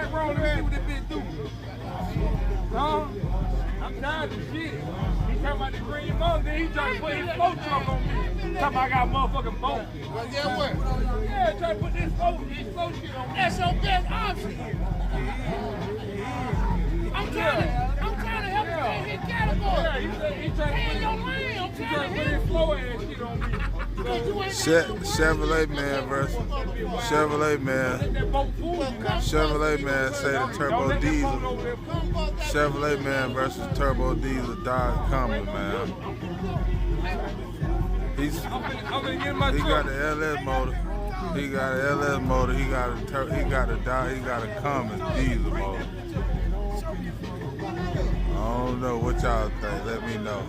back wrong. Let me see what this bitch do. Huh? I'm tired of shit. He talking about the green monk, then he trying to put his smoke truck on me. Talking about I got a motherfucking boat. Well, yeah, what? Yeah, trying to put this smoke shit on me. That's your best option. I'm trying to help you in his category. Yeah, he trying to Stay in your lane. I'm put trying to his help slow ass shit on me. Chevrolet man versus Chevrolet man. Chevrolet man say the turbo diesel. Chevrolet man versus turbo diesel Dodge Commerce man. He got the LS motor. He got an LS motor. He got a Commerce diesel motor. I don't know what y'all think. Let me know.